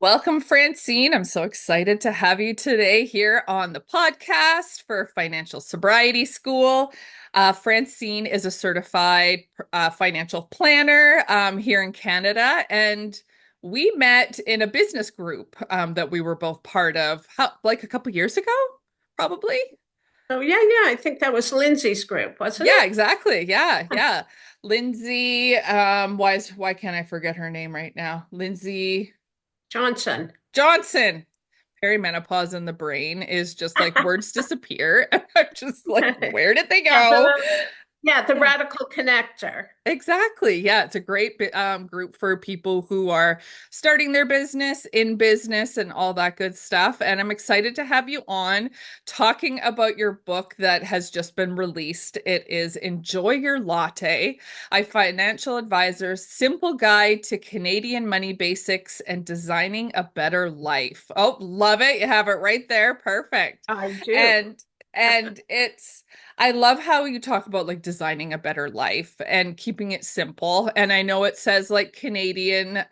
Welcome, Francine. I'm so excited to have you today here on the podcast for Financial Sobriety School. Francine is a certified financial planner here in Canada, and we met in a business group that we were both part of, like a couple years ago, probably. Oh, yeah, yeah. I think that was Lindsay's group, wasn't Yeah, it? exactly. Yeah. Lindsay, why can't I forget her name right now? Lindsay Johnson. Johnson. Perimenopause in the brain is just like words disappear. I'm just like, where did they Yeah, go? the Yeah. radical connector. Exactly. Yeah, it's a great group for people who are starting their business, in business, and all that good stuff. And I'm excited to have you on talking about your book that has just been released. It is Enjoy Your Latte, a financial advisor's simple guide to Canadian money basics and designing a better life. Oh, love it. You have it right there. Perfect. I do. And and it's I love how you talk about like designing a better life and keeping it simple. And I know it says like Canadian,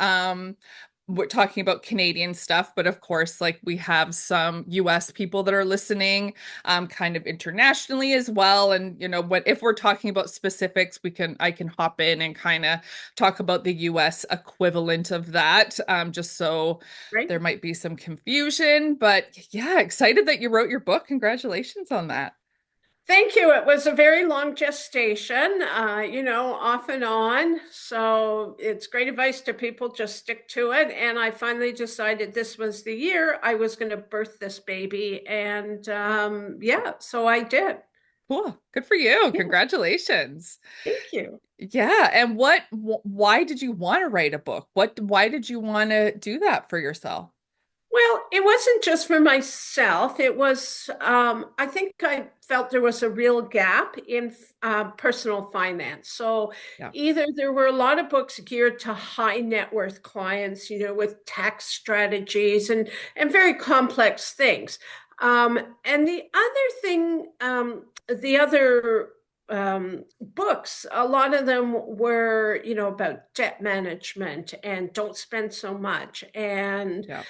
we're talking about Canadian stuff, but of course, like we have some US people that are listening, kind of internationally as well. And what if we're talking about specifics, I can hop in and kind of talk about the US equivalent of that, just so Right. there might be some confusion. But yeah, excited that you wrote your book. Congratulations on that. Thank you. It was a very long gestation, off and on. So it's great advice to people, just stick to it. And I finally decided this was the year I was going to birth this baby. And yeah, so I did. Cool. Good for you. Yeah, Congratulations. thank you. Yeah. And why did you want to write a book? Why did you want to do that for yourself? Well, it wasn't just for myself. It was, I think I felt there was a real gap in personal finance. So Yeah. either there were a lot of books geared to high net worth clients, with tax strategies and very complex things. And the other thing, the other books, a lot of them were, about debt management and don't spend so much. And Yeah.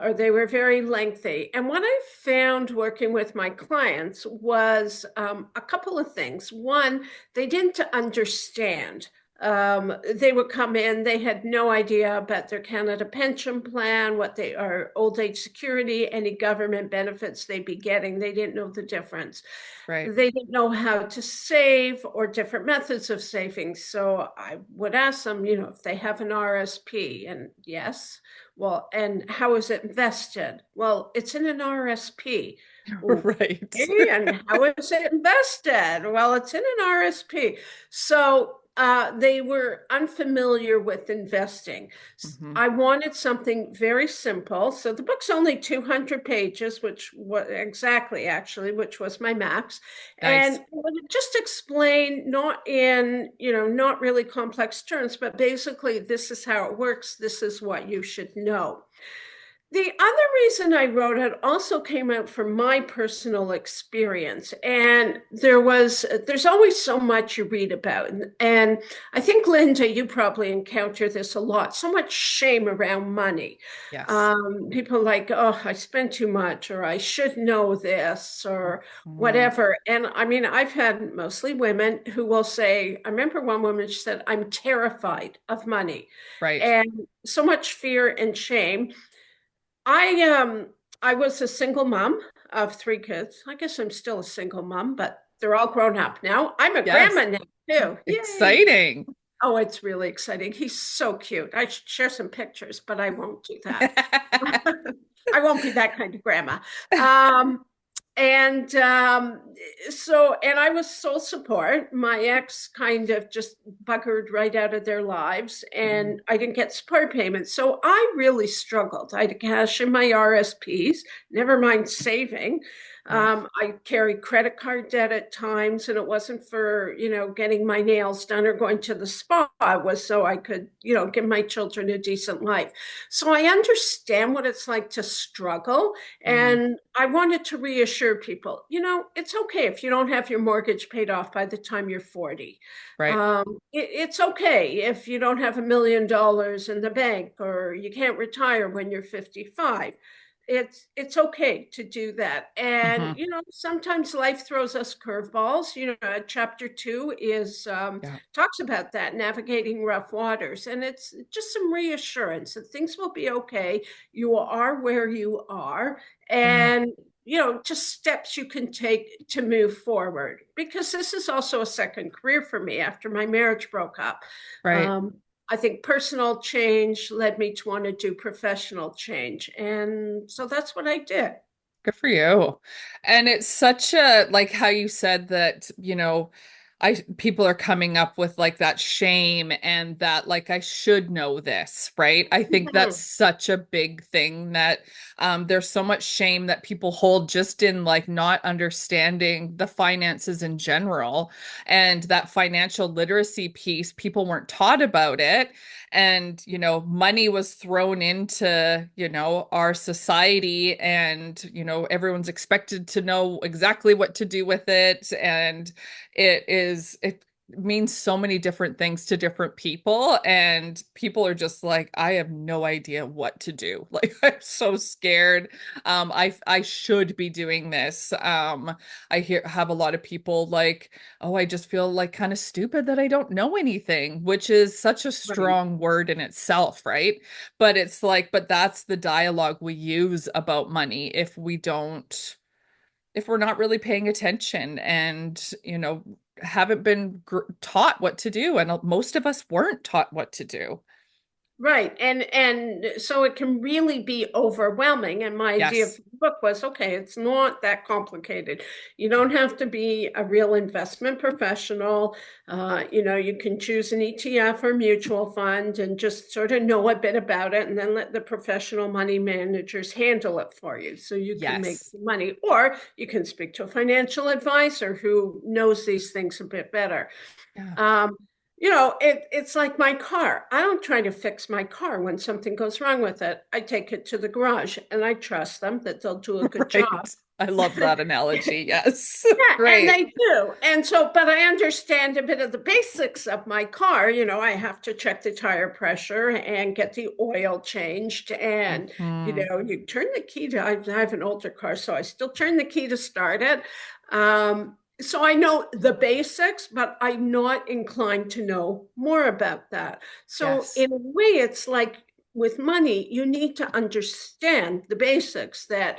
or they were very lengthy. And what I found working with my clients was a couple of things. One, they didn't understand. They would come in, they had no idea about their Canada pension plan, what they are, old age security, any government benefits they'd be getting. They didn't know the difference. Right. They didn't know how to save or different methods of saving. So I would ask them, if they have an RSP, and yes, well, and how is it invested? Well, it's in an RSP. Right. Okay, and how is it invested? Well, it's in an RSP. So they were unfamiliar with investing. Hmm. I wanted something very simple. So the book's only 200 pages, which was exactly actually, which was my max. And Nice. it would just explain, not in, not really complex terms, but basically, this is how it works. This is what you should know. The other reason I wrote it also came out from my personal experience. And there's always so much you read about. And I think, Linda, you probably encounter this a lot, so much shame around money. Yes. People like, oh, I spent too much, or I should know this, or Mhm. whatever. And I mean, I've had mostly women who will say, I remember one woman, she said, I'm terrified of money. Right. And so much fear and shame. I was a single mom of three kids. I guess I'm still a single mom, but they're all grown up now. I'm a Yes. grandma now too. Yay. Exciting. Oh, it's really exciting. He's so cute. I should share some pictures, but I won't do that. I won't be that kind of grandma. Um, and and I was sole support. My ex kind of just buggered right out of their lives, Mhm. and I didn't get support payments. So I really struggled. I had to cash in my RSPs, never mind saving. Yeah. I carried credit card debt at times, and it wasn't for, getting my nails done or going to the spa. It was so I could, give my children a decent life. So I understand what it's like to struggle. Mm, And I wanted to reassure people, it's okay if you don't have your mortgage paid off by the time you're 40. right. It's okay if you don't have $1 million in the bank or you can't retire when you're 55. It's okay to do that. And Hmm. sometimes life throws us curveballs. Chapter 2 is Yeah. talks about that, navigating rough waters, and it's just some reassurance that things will be okay. You are where you are, Yeah. and just steps you can take to move forward, because this is also a second career for me after my marriage broke up. Right. um, I think personal change led me to want to do professional change. And so that's what I did. Good for you. And it's such a like how you said that, people are coming up with like that shame and that like I should know this, right? I think that's Mhm. such a big thing that there's so much shame that people hold just in like not understanding the finances in general. And that financial literacy piece, people weren't taught about it. And money was thrown into our society, and everyone's expected to know exactly what to do with it, and it means so many different things to different people, and people are just like, I have no idea what to do. Like, I'm so scared. I should be doing this. I have a lot of people like, oh, I just feel like kind of stupid that I don't know anything, which is such a Right. strong word in itself, right? But it's like, but that's the dialogue we use about money if we're not really paying attention and, haven't been taught what to do. And most of us weren't taught what to do. Right. And so it can really be overwhelming. And my idea Yes. for the book was, okay, it's not that complicated. You don't have to be a real investment professional. You can choose an ETF or mutual fund and just sort of know a bit about it, and then let the professional money managers handle it for you so you can make Yes. money. Or you can speak to a financial advisor who knows these things a bit better. Yeah. Um, it's like my car. I don't try to fix my car when something goes wrong with it. I take it to the garage and I trust them that they'll do a good job. Right. I love that analogy. Yes. Yeah, and Great. they do. And so, but I understand a bit of the basics of my car. I have to check the tire pressure and get the oil changed. And, Hmm. you turn the key to, I have an older car, so I still turn the key to start it. So I know the basics, but I'm not inclined to know more about that. So Yes. in a way, it's like with money, you need to understand the basics, that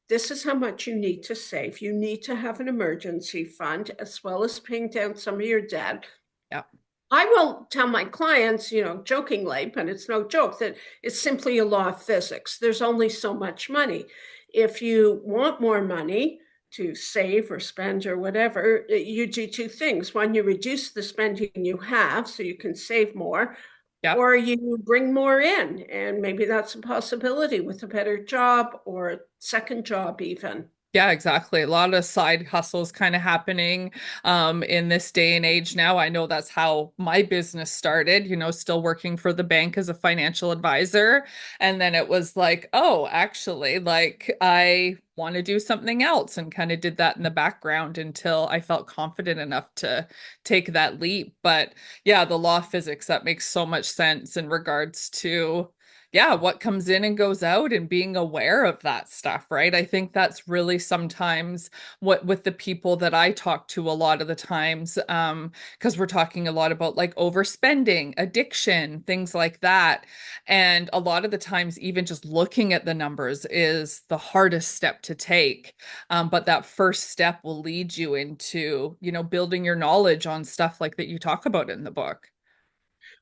this is how much you need to save. You need to have an emergency fund as well as paying down some of your debt. Yeah. I will tell my clients, jokingly, but it's no joke, that it's simply a law of physics. There's only so much money. If you want more money to save or spend or whatever, you do two things. One, you reduce the spending you have so you can save more, Yeah. or you bring more in. And maybe that's a possibility with a better job or a second job, even. Yeah, exactly. A lot of side hustles kind of happening in this day and age now. I know that's how my business started, still working for the bank as a financial advisor. And then it was like, oh, actually, like I want to do something else, and kind of did that in the background until I felt confident enough to take that leap. But yeah, the law of physics, that makes so much sense in regards to yeah, what comes in and goes out and being aware of that stuff, right? I think that's really sometimes what with the people that I talk to a lot of the times, because we're talking a lot about like overspending, addiction, things like that. And a lot of the times, even just looking at the numbers is the hardest step to take. But that first step will lead you into, building your knowledge on stuff like that you talk about in the book.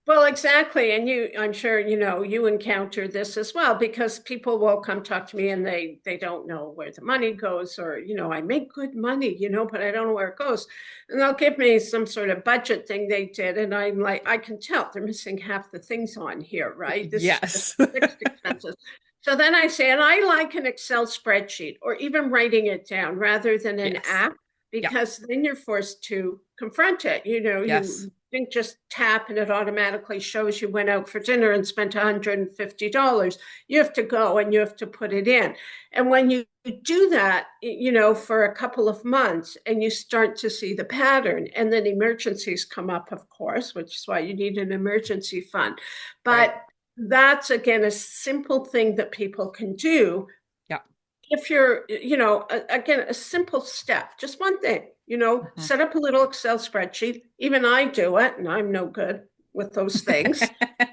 Well, exactly. And I'm sure, you encounter this as well, because people will come talk to me and they don't know where the money goes, or, I make good money, but I don't know where it goes. And they'll give me some sort of budget thing they did. And I'm like, I can tell they're missing half the things on here, right? This is just Yes. fixed expenses. So then I say, and I like an Excel spreadsheet or even writing it down rather than an Yes. app, Yeah. because then you're forced to confront it. You know, Yes. you think just tap and it automatically shows you went out for dinner and spent $150. You have to go and you have to put it in. And when you do that, you know, for a couple of months and you start to see the pattern, and then emergencies come up, of course, which is why you need an emergency fund. Right. But that's again a simple thing that people can do Yeah. if you're, you know, again, a simple step, just one thing, you know, Mhm. set up a little Excel spreadsheet. Even I do it, and I'm no good with those things.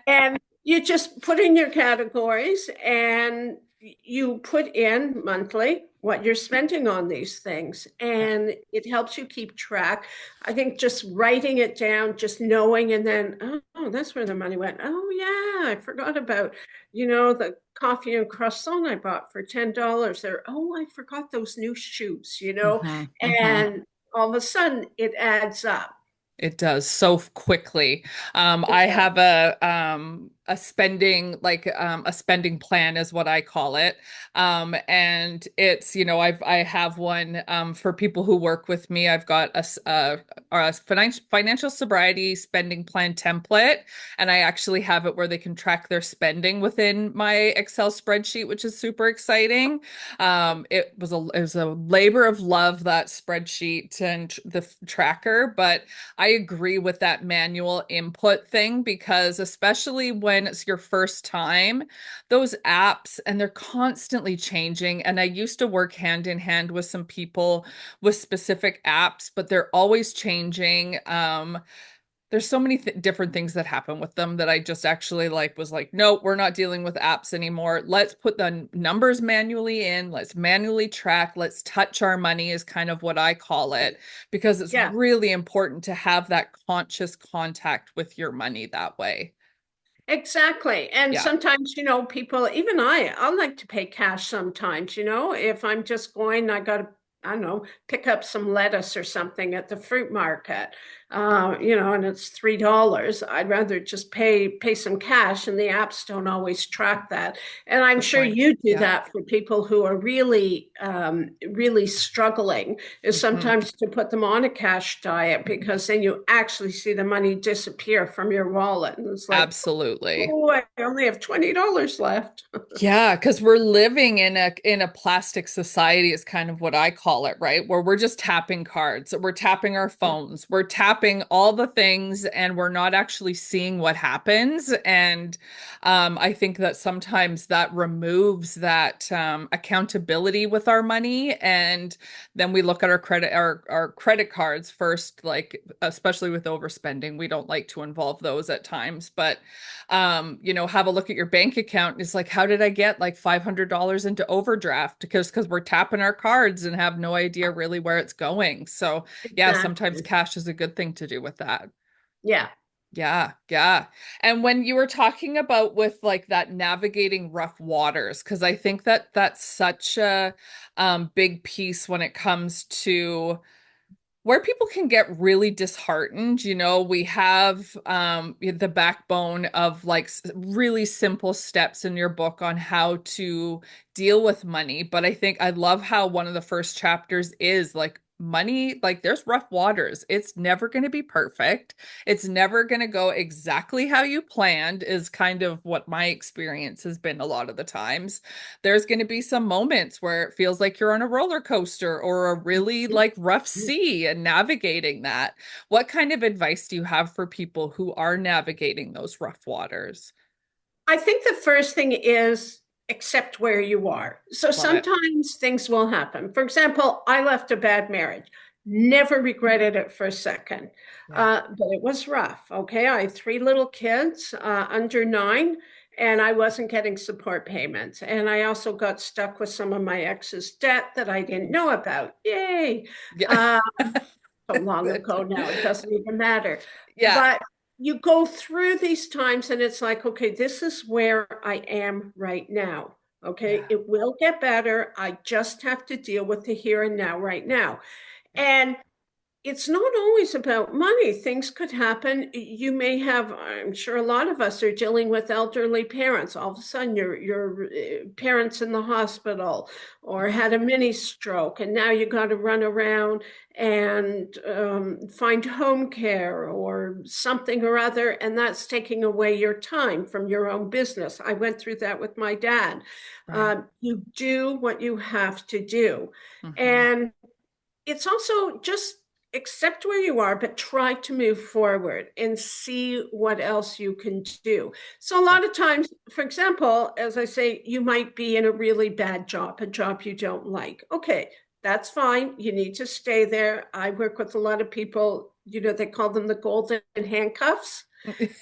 And you just put in your categories and you put in monthly what you're spending on these things. Yeah. And it helps you keep track. I think just writing it down, just knowing, and then, oh, that's where the money went. Oh, yeah, I forgot about, you know, the coffee and croissant I bought for $10 there. Oh, I forgot those new shoes, you know, Hmm. Hmm. and all of a sudden it adds up. It does so quickly. It I does. have a spending a spending plan is what I call it. And it's, you know, I have one for people who work with me. I've got a financial sobriety spending plan template, and I actually have it where they can track their spending within my Excel spreadsheet, which is super exciting. It was a labor of love, that spreadsheet and the tracker, but I agree with that manual input thing, because especially when it's your first time, those apps, and they're constantly changing. And I used to work hand in hand with some people with specific apps, but they're always changing. There's so many different things that happen with them that I just actually was like, no, we're not dealing with apps anymore. Let's put the numbers manually in. Let's manually track. Let's touch our money is kind of what I call it, because it's Yeah. really important to have that conscious contact with your money that way. Exactly. And Yeah. sometimes, you know, people, even I like to pay cash sometimes, you know, if I'm just going, I got to, I don't know, pick up some lettuce or something at the fruit market, you know, and it's $3. I'd rather just pay some cash, and the apps don't always track that. And I'm Good sure point. you do Yeah. that for people who are really, really struggling, is Hmm. sometimes to put them on a cash diet, because then you actually see the money disappear from your wallet. And it's like, Absolutely. oh, I only have $20 left. Yeah, because we're living in a plastic society is kind of what I call it, right? Where we're just tapping cards, we're tapping our phones, we're tapping all the things, and we're not actually seeing what happens. And I think that sometimes that removes that accountability with our money. And then we look at our credit cards first, like especially with overspending. We don't like to involve those at times, but you know, have a look at your bank account. It's like, how did I get like $500 into overdraft? Because we're tapping our cards and have no idea really where it's going. So yeah, sometimes Exactly. cash is a good thing to do with that. Yeah. Yeah, yeah. And when you were talking about with like that navigating rough waters, because I think that that's such a big piece when it comes to where people can get really disheartened. You know, we have the backbone of like really simple steps in your book on how to deal with money. But I think I love how one of the first chapters is like money, like there's rough waters. It's never going to be perfect. It's never going to go exactly how you planned, is kind of what my experience has been a lot of the times. There's going to be some moments where it feels like you're on a roller coaster or a really like rough sea, and navigating that. What kind of advice do you have for people who are navigating those rough waters? I think the first thing is accept where you are. So Love it. sometimes things will happen. For example, I left a bad marriage. Never regretted it for a second. Yeah. But it was rough. Okay. I had three little kids, under 9, and I wasn't getting support payments. And I also got stuck with some of my ex's debt that I didn't know about. Yay. Yeah. Uh, so long ago now, it doesn't even matter. Yeah. But you go through these times and it's like, okay, this is where I am right now. Okay, Yeah. it will get better. I just have to deal with the here and now right now. Yeah. And it's not always about money. Things could happen. You may have, I'm sure a lot of us are dealing with elderly parents. All of a sudden, your parents in the hospital or had a mini stroke, and now you got to run around and find home care or something or other, and that's taking away your time from your own business. I went through that with my dad. Right. You do what you have to do. Hmm. And it's also just accept where you are, but try to move forward and see what else you can do. So, a Yeah. lot of times, for example, as I say, you might be in a really bad job, a job you don't like. Okay, that's fine. You need to stay there. I work with a lot of people, they call them the golden handcuffs.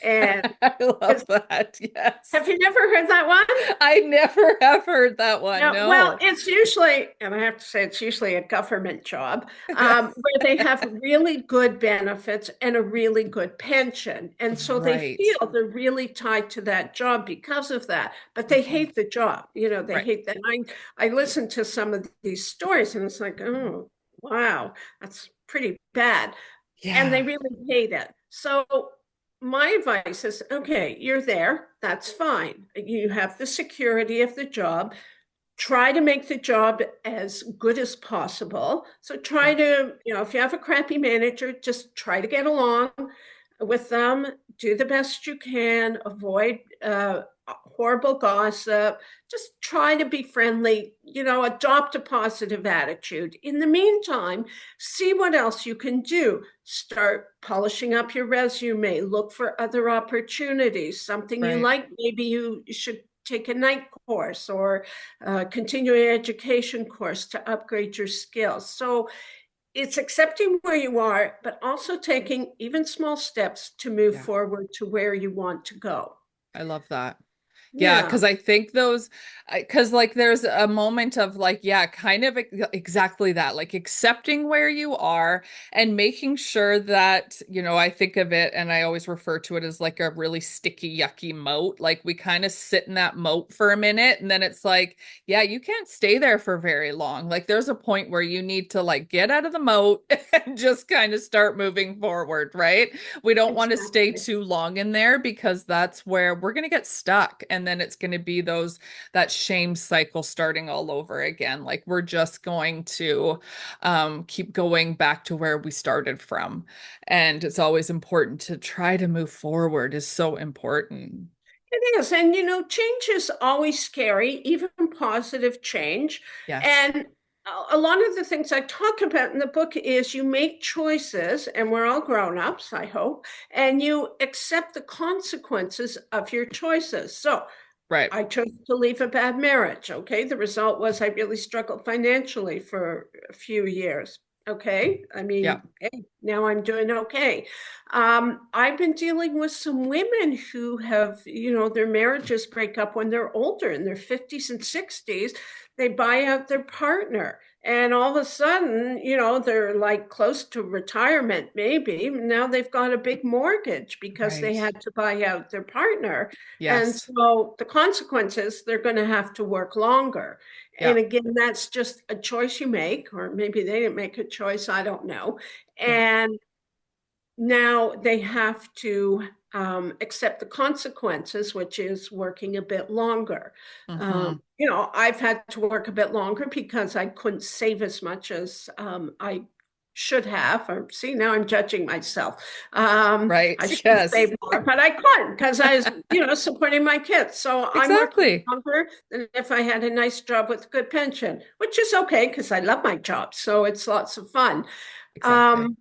And I love it's, that. Yes. have you never heard that one? I never have heard that one. No, well, No. it's usually, and I have to say, it's usually a government job where they have really good benefits and a really good pension. And so they Right. feel they're really tied to that job because of that, but they Hmm. hate the job. They Right. hate that. I listen to some of these stories and it's like, oh, wow, that's pretty bad. And they Yeah. really hate it. So my advice is, okay, you're there. That's fine. You have the security of the job. Try to make the job as good as possible. So try Yeah. to, if you have a crappy manager, just try to get along with them, do the best you can, avoid horrible gossip, just try to be friendly, adopt a positive attitude. In the meantime, see what else you can do. Start polishing up your resume, look for other opportunities, something you Right. like. Maybe you should take a night course or continuing education course to upgrade your skills. So it's accepting where you are, but also taking even small steps to move Yeah. forward to where you want to go. I love that. Yeah, Yeah, because I think because like there's a moment of like, yeah, kind of exactly that, like accepting where you are and making sure that, I think of it and I always refer to it as like a really sticky, yucky moat. Like we kind of sit in that moat for a minute and then it's like, yeah, you can't stay there for very long. Like there's a point where you need to like get out of the moat and just kind of start moving forward, right? We don't want to stay exactly. too long in there because that's where we're going to get stuck. And then it's going to be that shame cycle starting all over again. Like we're just going to keep going back to where we started from. And it's always important to try to move forward is so important. It is. And, change is always scary, even positive change. Yes. And a lot of the things I talk about in the book is you make choices, and we're all grown-ups, I hope, and you accept the consequences of your choices. So Right. I chose to leave a bad marriage. Okay. The result was I really struggled financially for a few years. Okay. I Yeah. mean, hey, now I'm doing okay. I've been dealing with some women who have, their marriages break up when they're older in their 50s and 60s. They buy out their partner. And all of a sudden, they're like close to retirement, maybe. Now they've got a big mortgage because they Right. had to buy out their partner. And Yes. so the consequences, they're going to have to work longer. Yeah. And again, that's just a choice you make, or maybe they didn't make a choice, I don't know. Yeah. And now they have to accept the consequences, which is working a bit longer. Hmm. I've had to work a bit longer because I couldn't save as much as I should have. Or see, now I'm judging myself. Right. I should have Yes. saved more, but I couldn't because I was, supporting my kids. So I'm working Exactly. longer than if I had a nice job with a good pension, which is okay because I love my job. So it's lots of fun. Exactly. Um,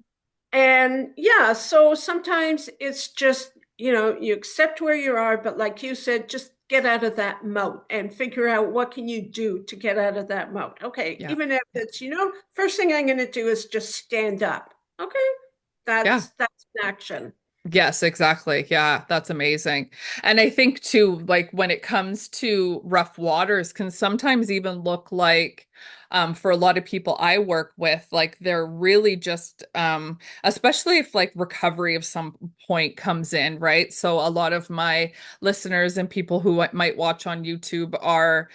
and yeah, so sometimes it's just, you accept where you are, but like you said, just get out of that moat and figure out what can you do to get out of that moat. Okay, Yeah. even if Yeah. it's, first thing I'm going to do is just stand up. Okay, Yeah. that's an action. Yes, exactly. Yeah, that's amazing. And I think too, like when it comes to rough waters, can sometimes even look like For a lot of people I work with, like they're really just, especially if like recovery of some point comes in, right? So a lot of my listeners and people who might watch on YouTube are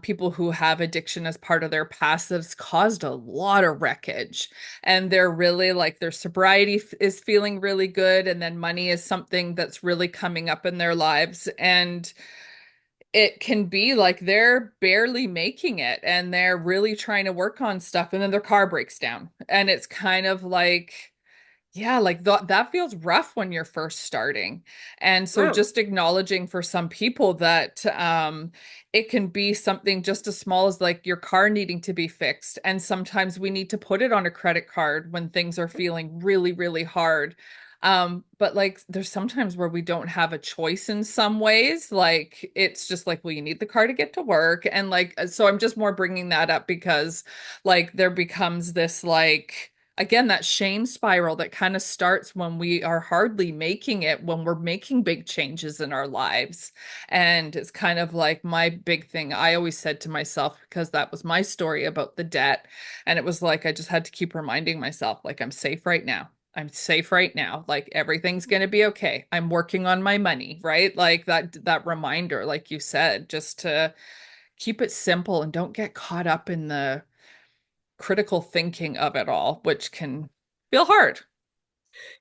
people who have addiction as part of their past that's caused a lot of wreckage. And they're really like their sobriety is feeling really good. And then money is something that's really coming up in their lives. And it can be like they're barely making it and they're really trying to work on stuff. And then their car breaks down. And it's kind of like, yeah, like that feels rough when you're first starting. And so Wow. just acknowledging for some people that it can be something just as small as like your car needing to be fixed. And sometimes we need to put it on a credit card when things are feeling really, really hard. But like there's sometimes where we don't have a choice in some ways. Like it's just like, well, you need the car to get to work. And like, so I'm just more bringing that up because like there becomes this like, again, that shame spiral that kind of starts when we are hardly making it, when we're making big changes in our lives. And it's kind of like my big thing. I always said to myself, because that was my story about the debt. And it was like, I just had to keep reminding myself, like, I'm safe right now. I'm safe right now. Like everything's going to be okay. I'm working on my money, right? Like that reminder, like you said, just to keep it simple and don't get caught up in the critical thinking of it all, which can feel hard.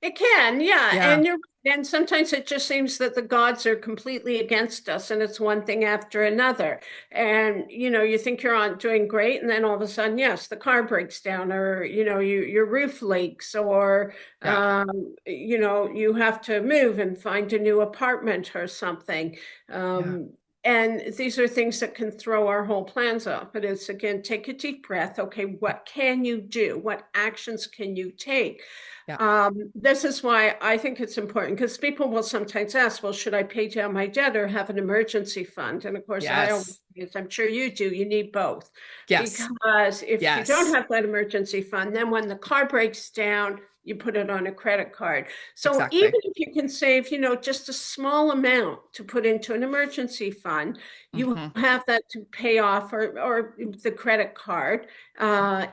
It can, yeah. Yeah. And sometimes it just seems that the gods are completely against us and it's one thing after another. And you think you're on doing great, and then all of a sudden, yes, the car breaks down, or your roof leaks, or Yeah. you have to move and find a new apartment or something. Yeah. And these are things that can throw our whole plans off. But it's again, take a deep breath. Okay, what can you do? What actions can you take? Yeah. This is why I think it's important, because people will sometimes ask, well, should I pay down my debt or have an emergency fund? And of course, I always, Yes. as I'm sure you do, you need both. Yes. Because if you don't Yes. have that emergency fund, then when the car breaks down, you put it on a credit card. So even Exactly. if you can save, just a small amount to put into an emergency fund, you Hmm. have that to pay off, or the credit card. Uh,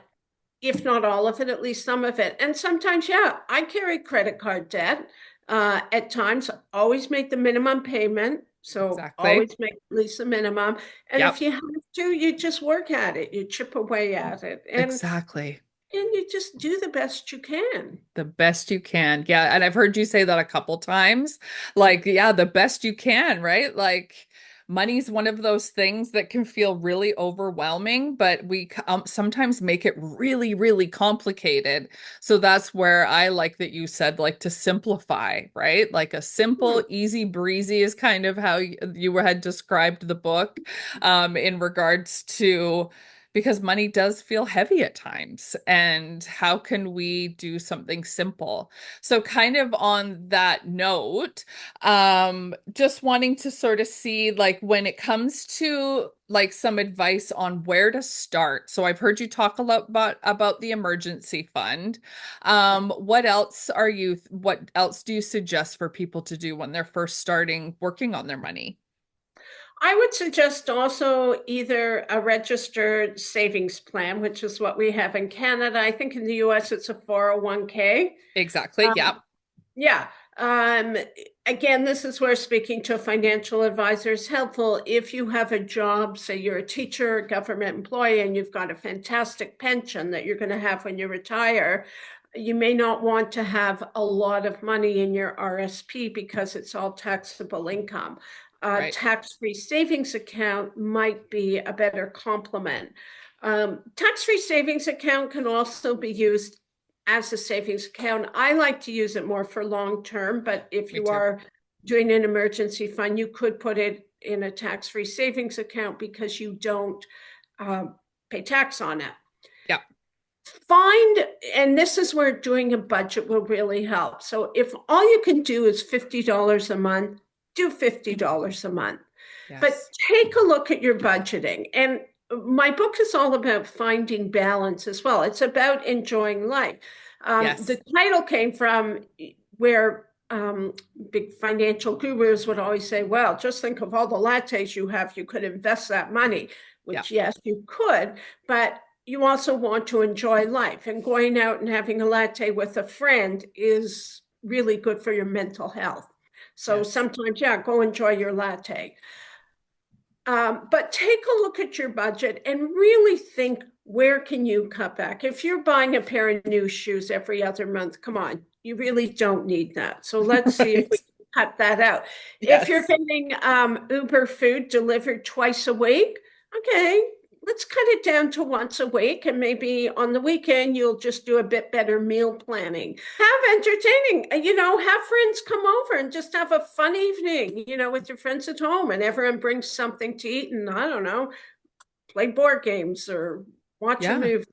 if not all of it, at least some of it. And sometimes, yeah, I carry credit card debt. At times, always make the minimum payment. So Exactly. always make at least the minimum. And if Yep. you have to, you just work at it. You chip away at it. Exactly. And you just do the best you can. The best you can. Yeah. And I've heard you say that a couple times. Like, yeah, the best you can, right? Like, money's one of those things that can feel really overwhelming, but we sometimes make it really, really complicated. So that's where I like that you said, like, to simplify, right? Like a simple, Hmm. easy breezy is kind of how you had described the book, in regards to because money does feel heavy at times. And how can we do something simple? So, kind of on that note, just wanting to sort of see like when it comes to like some advice on where to start. So, I've heard you talk a lot about the emergency fund. What else do you suggest for people to do when they're first starting working on their money? I would suggest also either a registered savings plan, which is what we have in Canada. I think in the US it's a 401k. Exactly. Yep. Yeah. Um, Again, this is where speaking to a financial advisor is helpful. If you have a job, say you're a teacher, a government employee, and you've got a fantastic pension that you're going to have when you retire, you may not want to have a lot of money in your RSP because it's all taxable income. A Right. tax-free savings account might be a better complement. Tax-free savings account can also be used as a savings account. I like to use it more for long term, but if Me you too. are doing an emergency fund, you could put it in a tax-free savings account because you don't um, pay tax on it. Yep. Find, and this is where doing a budget will really help. So if all you can do is $50 a month, do $50 a month. But Yes. take a look at your budgeting. And my book is all about finding balance as well. It's about enjoying life. The Yes. title came from where big financial gurus would always say, well, just think of all the lattes you have. You could invest that money, Yep. which, yes, you could. But you also want to enjoy life, and going out and having a latte with a friend is really good for your mental health. So Yes. sometimes, yeah, go enjoy your latte. But take a look at your budget and really think, where can you cut back? If you're buying a pair of new shoes every other month, come on, you really don't need that. So let's see if we Right. can cut that out. If you're Yes. getting Uber food delivered twice a week, okay, let's cut it down to once a week. And maybe on the weekend, you'll just do a bit better meal planning. Have entertaining, have friends come over and just have a fun evening, with your friends at home, and everyone brings something to eat, and I don't know, play board games or watch a Yeah. movie,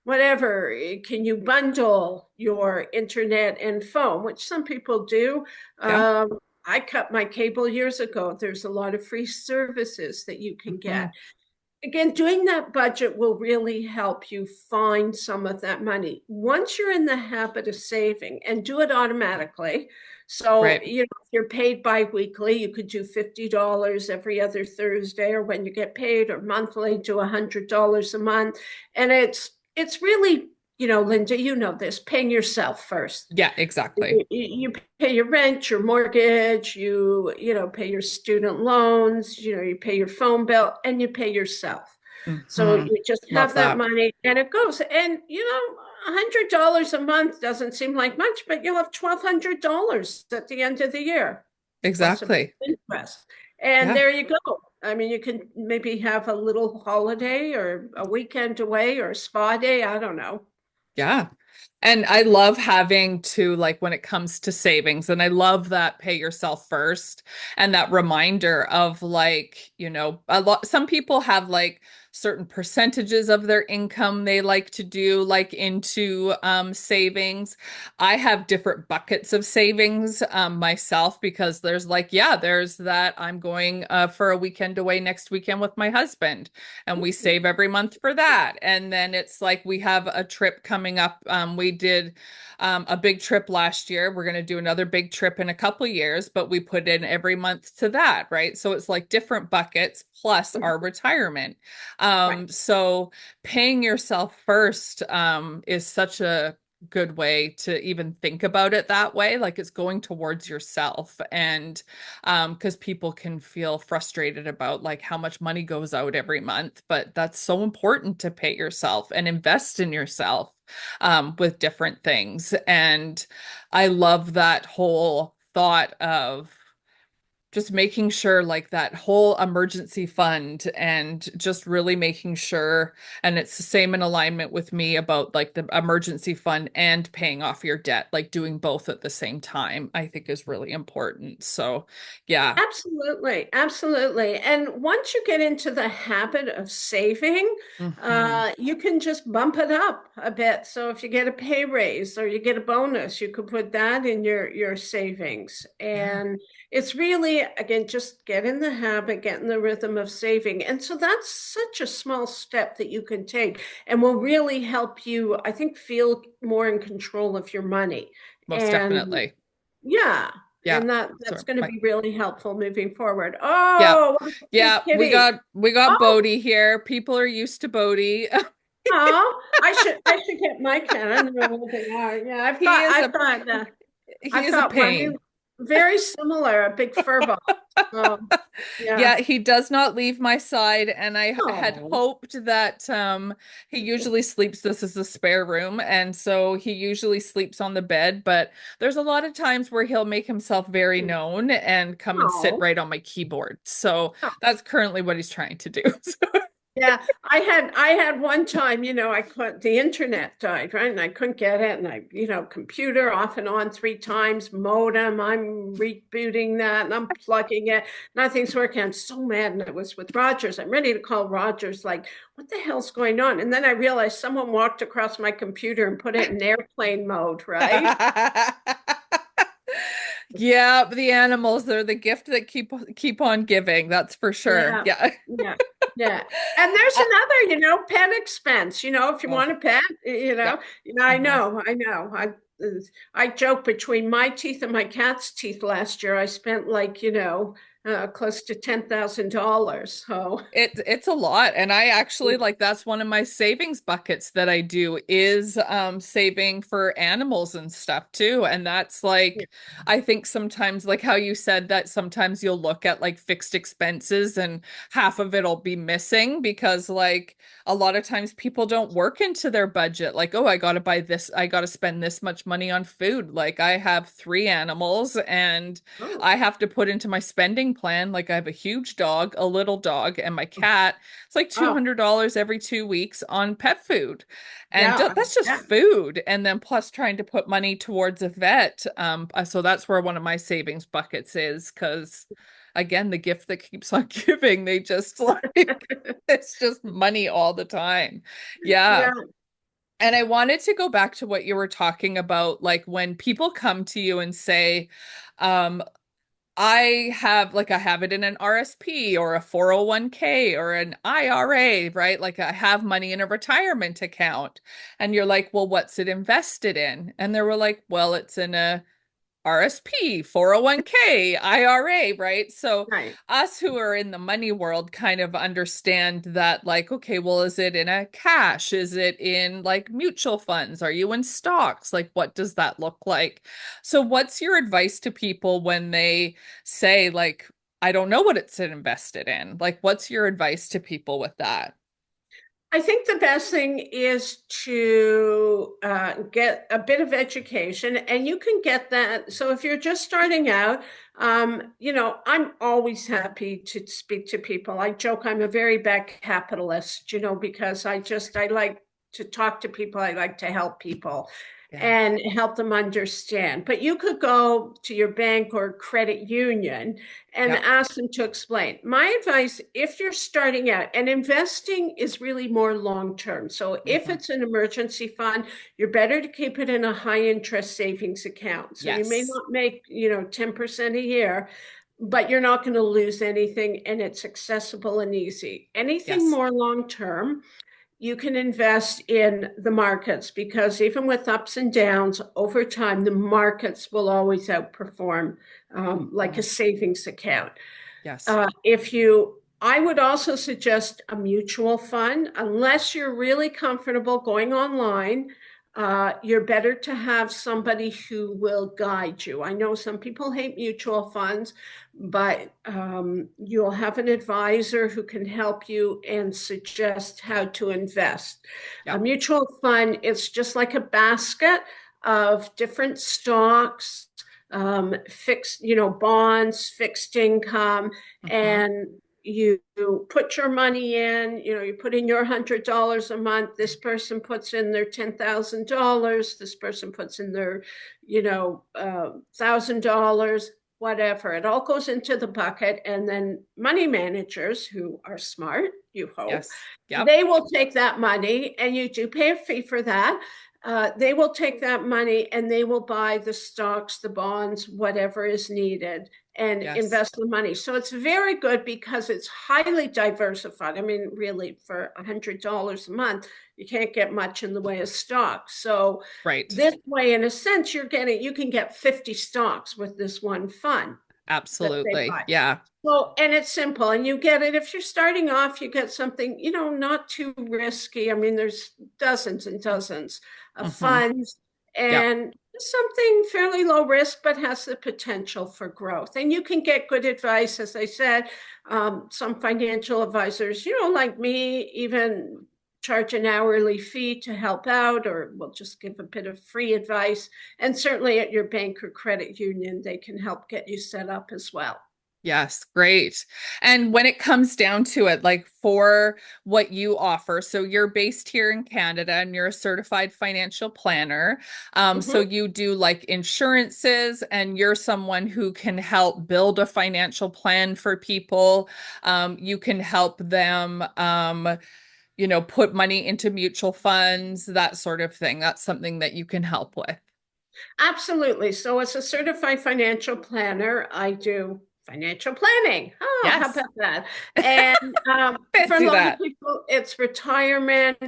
whatever. Can you bundle your internet and phone, which some people do? Yeah. I cut my cable years ago. There's a lot of free services that you can Hmm. get. Again, doing that budget will really help you find some of that money. Once you're in the habit of saving, and do it automatically. So, Right. if you're paid bi-weekly, you could do $50 every other Thursday, or when you get paid, or monthly, do $100 a month. And it's really, Linda, you know this, paying yourself first. Yeah, exactly. You pay your rent, your mortgage, pay your student loans, you pay your phone bill, and you pay yourself. So Hmm. you just Love have that that. money and it goes. And $100 a month doesn't seem like much, but you'll have $1,200 at the end of the year, plus a bit Exactly. of interest. And Yeah. there you go. I mean, you can maybe have a little holiday or a weekend away or a spa day. I don't know. Yeah. And I love having to, like, when it comes to savings, and I love that pay yourself first and that reminder of, like, a lot, some people have like certain percentages of their income they like to do like into savings. I have different buckets of savings myself, because there's like, yeah, there's that I'm going for a weekend away next weekend with my husband, and we save every month for that. And then it's like we have a trip coming up. We did a big trip last year. We're going to do another big trip in a couple years, but we put in every month to that, right? So it's like different buckets plus our retirement. Right. So paying yourself first is such a good way to even think about it that way, like it's going towards yourself. And because people can feel frustrated about like how much money goes out every month, but that's so important to pay yourself and invest in yourself with different things. And I love that whole thought of just making sure, like, that whole emergency fund, and just really making sure, and it's the same in alignment with me about like the emergency fund and paying off your debt, like doing both at the same time, I think is really important. So yeah. Absolutely, absolutely. And once you get into the habit of saving, Hmm. you can just bump it up a bit. So if you get a pay raise or you get a bonus, you could put that in your savings. Yeah, And it's really, again, just get in the habit, get in the rhythm of saving. And so that's such a small step that you can take, and will really help you, I think, feel more in control of your money. most And definitely. yeah, Yeah. and that's So going to my be really helpful moving forward. yeah. Oh, what a cute Yeah, we kitty. got we got Oh, Bodhi here. People are used to Bodhi. oh, I should get my cat. I don't know what they are. Yeah, I've He got is I've a got he I've is a got one pain. very similar, a big fur ball. So yeah. Yeah, he does not leave my side, and I had Oh, hoped that he usually sleeps, this is a spare room, and so he usually sleeps on the bed, but there's a lot of times where he'll make himself very known and come and sit oh. right on my keyboard. So that's currently what he's trying to do. Yeah, I had one time, I could the internet died, right? And I couldn't get it. And computer off and on 3 times, modem, I'm rebooting that and I'm plugging it. Nothing's working. I'm so mad. And it was with Rogers. I'm ready to call Rogers, like, what the hell's going on? And then I realized someone walked across my computer and put it in airplane mode, right? Yeah, the animals, they're the gift that keep on giving, that's for sure. Yeah, Yeah. yeah, yeah. And there's Uh, another, pet expense. If you oh, want a pet, yeah. I Hmm. know, I know. I joke, between my teeth and my cat's teeth last year, I spent like, close to $10,000. So, It's a lot. And I actually like that's one of my savings buckets that I do is saving for animals and stuff too. And that's yeah. like I think sometimes like how you said that sometimes you'll look at like fixed expenses and half of it'll be missing because like a lot of times people don't work into their budget. Like, oh, I gotta buy this, I gotta spend this much money on food. Like I have three animals and Oh, I have to put into my spending plan. Like I have a huge dog, a little dog, and my cat. It's like oh, $200 every 2 weeks on pet food. And yeah, that's just yeah, food. And then plus trying to put money towards a vet. So that's where one of my savings buckets is because again, the gift that keeps on giving, they just like it's just money all the time. Yeah. yeah. And I wanted to go back to what you were talking about, like when people come to you and say, um, I have it in an RSP or a 401k or an IRA, right? Like I have money in a retirement account. And you're like, well, what's it invested in? And they were like, well, it's in a RSP, 401k, IRA, right? So Right. us who are in the money world kind of understand that like, okay, well, is it in a cash? Is it in like mutual funds? Are you in stocks? Like, what does that look like? So what's your advice to people when they say like, I don't know what it's invested in? Like, what's your advice to people with that? I think the best thing is to get a bit of education, and you can get that. So if you're just starting out, I'm always happy to speak to people. I joke I'm a very bad capitalist, because I like to talk to people. I like to help people Yeah. and help them understand. But you could go to your bank or credit union and Yep. ask them to explain. My advice, if you're starting out, and investing is really more long term. So if Hmm. it's an emergency fund, you're better to keep it in a high interest savings account. So you may Yes. not make, 10% a year, but you're not going to lose anything and it's accessible and easy. Anything Yes. more long term, you can invest in the markets because even with ups and downs over time, the markets will always outperform like a Hmm. savings account. Yes. I would also suggest a mutual fund, unless you're really comfortable going online. You're better to have somebody who will guide you. I know some people hate mutual funds, but you'll have an advisor who can help you and suggest how to invest. A Yep. mutual fund is just like a basket of different stocks, fixed, bonds, fixed income, Hmm. and you put your money in, you put in your $100 a month. This person puts in their $10,000. This person puts in their, $1,000, whatever. It all goes into the bucket. And then money managers who are smart, you hope, Yes. Yep. they will take that money and you do pay a fee for that. They will take that money and they will buy the stocks, the bonds, whatever is needed and Yes. invest the money. So it's very good because it's highly diversified. I mean, really, for $100 a month, you can't get much in the way of stocks. So Right. this way, in a sense, you can get 50 stocks with this one fund that they Absolutely. buy. Yeah. Well, and it's simple, and you get it if you're starting off, you get something, not too risky. I mean, there's dozens and dozens of Hmm. funds, Yep. and something fairly low risk, but has the potential for growth. And you can get good advice, as I said. Some financial advisors, like me, even charge an hourly fee to help out, or will just give a bit of free advice. And certainly at your bank or credit union, they can help get you set up as well. Yes, great. And when it comes down to it, like for what you offer, so you're based here in Canada and you're a certified financial planner. So Mhm. you do like insurances and you're someone who can help build a financial plan for people. You can help them, put money into mutual funds, that sort of thing. That's something that you can help with. Absolutely. So, as a certified financial planner, I do financial planning. Oh, how Yes, about that? And for a fancy lot of that. people, it's retirement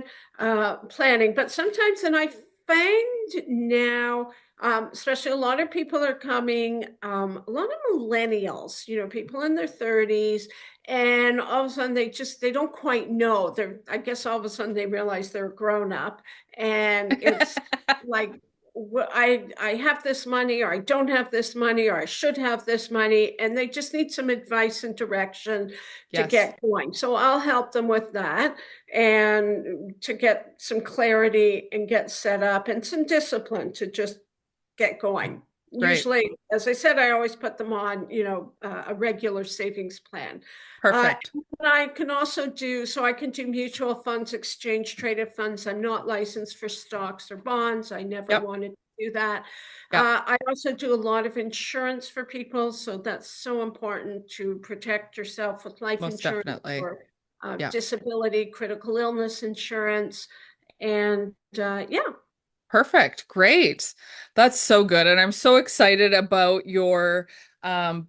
planning. But sometimes, and I find now Especially a lot of people are coming, a lot of millennials, people in their 30s, and all of a sudden they don't quite know. I guess all of a sudden they realize they're grown up, and it's like, I have this money, or I don't have this money, or I should have this money, and they just need some advice and direction to Yes, get going. So I'll help them with that, and to get some clarity and get set up, and some discipline to just get going. great. Usually, as I said, I always put them on, a regular savings plan. Perfect. And I can also so I can do mutual funds, exchange traded funds. I'm not licensed for stocks or bonds. I never Yep. wanted to do that. Yep. I also do a lot of insurance for people. So that's so important to protect yourself with life Most insurance definitely. or Yeah. disability, critical illness insurance. And yeah. Perfect. Great. That's so good. And I'm so excited about your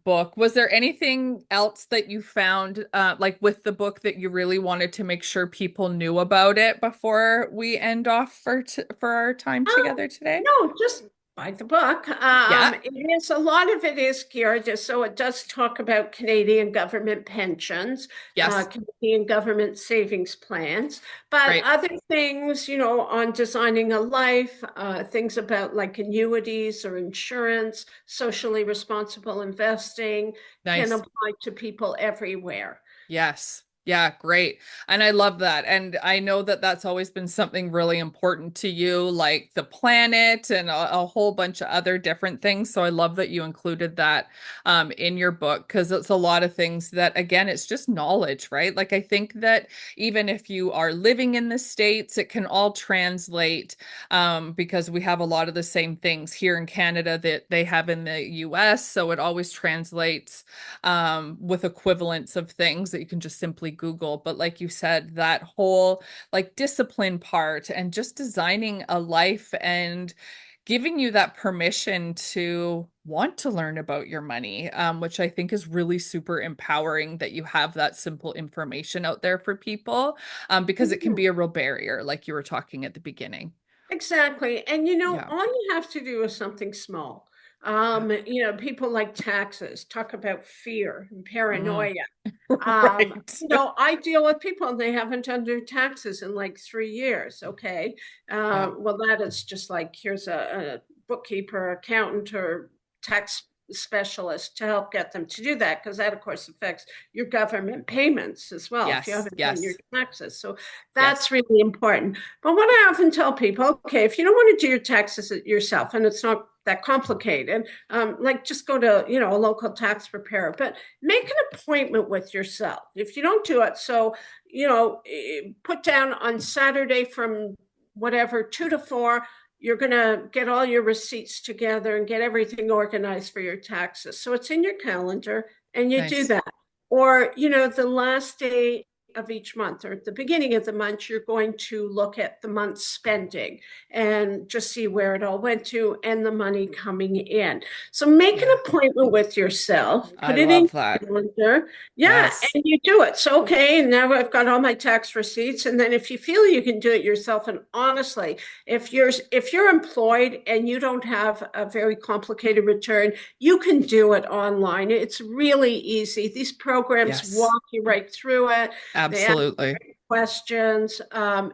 book. Was there anything else that you found like with the book that you really wanted to make sure people knew about it before we end off for our time together today? No, just buy the book. Yeah. It is a lot of it is geared, so it does talk about Canadian government pensions, Yes. Canadian government savings plans, but Great. other things, on designing a life, things about like annuities or insurance, socially responsible investing can Nice. apply to people everywhere. Yes. Yeah, great. And I love that. And I know that that's always been something really important to you, like the planet and a whole bunch of other different things. So I love that you included that in your book because it's a lot of things that, again, it's just knowledge, right? Like I think that even if you are living in the States, it can all translate because we have a lot of the same things here in Canada that they have in the US. So it always translates with equivalents of things that you can just simply Google. But like you said, that whole like discipline part and just designing a life and giving you that permission to want to learn about your money, which I think is really super empowering that you have that simple information out there for people, because it can Mhm. be a real barrier, like you were talking at the beginning. Exactly. And Yeah. all you have to do is something small. Yeah. People like taxes, talk about fear and Mm. paranoia. Right. I deal with people and they haven't done their taxes in like 3 years. Okay. Yeah. Well, that is just like here's a bookkeeper, accountant, or tax specialist to help get them to do that, because that, of course, affects your government payments as well if you Yes. haven't done your Yes. taxes. So that's Yes. really important. But what I often tell people, okay, if you don't want to do your taxes yourself and it's not that complicated, like just go to a local tax preparer, but make an appointment with yourself if you don't do it. So put down on Saturday from whatever 2 to 4, you're going to get all your receipts together and get everything organized for your taxes. So it's in your calendar and you do Nice. that. Or, the last day of each month or at the beginning of the month, you're going to look at the month's spending and just see where it all went to and the money coming in. So make an Yeah. appointment with yourself, I put it in love that. your calendar. Yeah, Yes. and you do it. So, okay, now I've got all my tax receipts. And then if you feel you can do it yourself, and honestly, if you're employed and you don't have a very complicated return, you can do it online. It's really easy. These programs Yes. walk you right through it. They ask Absolutely. questions.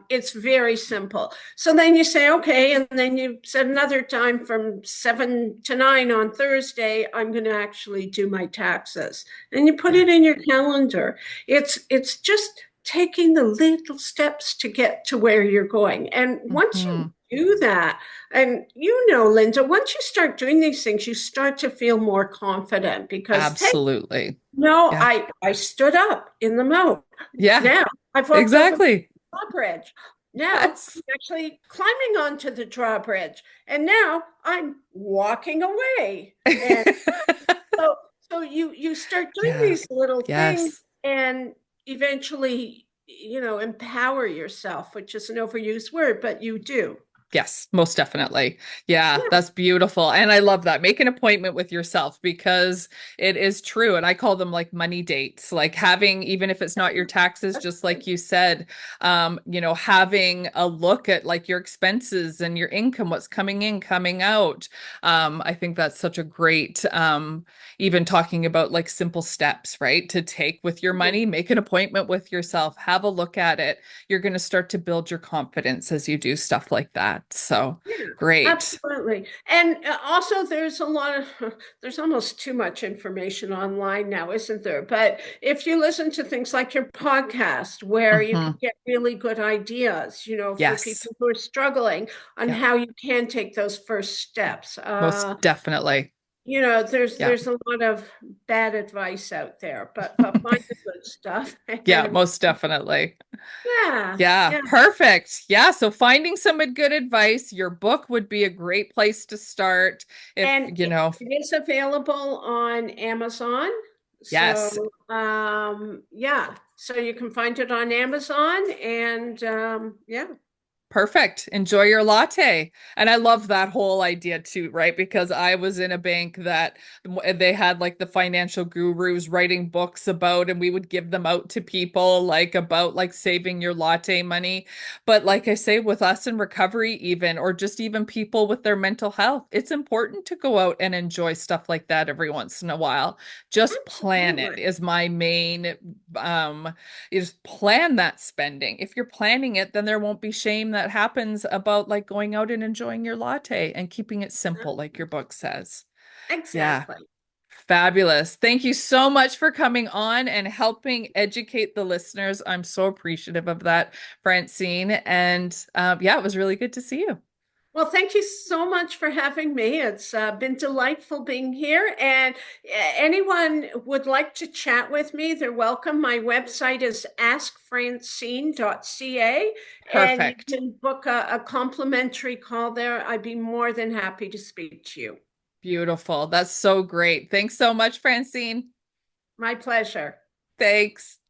It's very simple. So then you say, okay, and then you set another time from 7 to 9 on Thursday. I'm going to actually do my taxes, and you put Yeah. it in your calendar. It's just taking the little steps to get to where you're going. And once you Hmm. do that, and Linda, once you start doing these things, you start to feel more confident because, hey, Absolutely. no, Yeah. I stood up in the moat. Yeah. Now I've walked over the Exactly. drawbridge. Now Yes. I'm actually climbing onto the drawbridge, and now I'm walking away. And so, you start doing Yeah. these little things, Yes. and eventually, empower yourself, which is an overused word, but you do. Yes, most definitely. Yeah, Yeah. that's beautiful. And I love that. Make an appointment with yourself because it is true. And I call them like money dates, like having, even if it's not your taxes, That's just like good. you said, having a look at like your expenses and your income, what's coming in, coming out. I think that's such a great, even talking about like simple steps, right? To take with your Mhm. money, make an appointment with yourself, have a look at it. You're going to start to build your confidence as you do stuff like that. So Yeah, great. absolutely. And also, there's a lot of, there's almost too much information online now, isn't there? But if you listen to things like your podcast, where you can Hmm. get really good ideas, for Yes. people who are struggling on Yeah, how you can take those first steps. most definitely. Yeah. There's a lot of bad advice out there, but find the good stuff. Yeah, And most definitely. yeah, Yeah, yeah. perfect. Yeah, so finding some good advice, your book would be a great place to start if, And it is available on Amazon. yes. So, yeah, so you can find it on Amazon and yeah. Perfect. Enjoy your latte. And I love that whole idea too, right? Because I was in a bank that they had like the financial gurus writing books about, and we would give them out to people like about like saving your latte money. But like I say, with us in recovery, even, or just even people with their mental health, it's important to go out and enjoy stuff like that every once in a while. Just plan it Absolutely. is my main is plan that spending. If you're planning it, then there won't be shame that happens about like going out and enjoying your latte and keeping it simple, like your book says. Yeah, Exactly. fabulous. Thank you so much for coming on and helping educate the listeners. I'm so appreciative of that, Francine. And yeah, it was really good to see you. Well, thank you so much for having me. It's been delightful being here. And anyone would like to chat with me, they're welcome. My website is askfrancine.ca, and you Perfect. can book a complimentary call there. I'd be more than happy to speak to you. Beautiful. That's so great. Thanks so much, Francine. My pleasure. Thanks.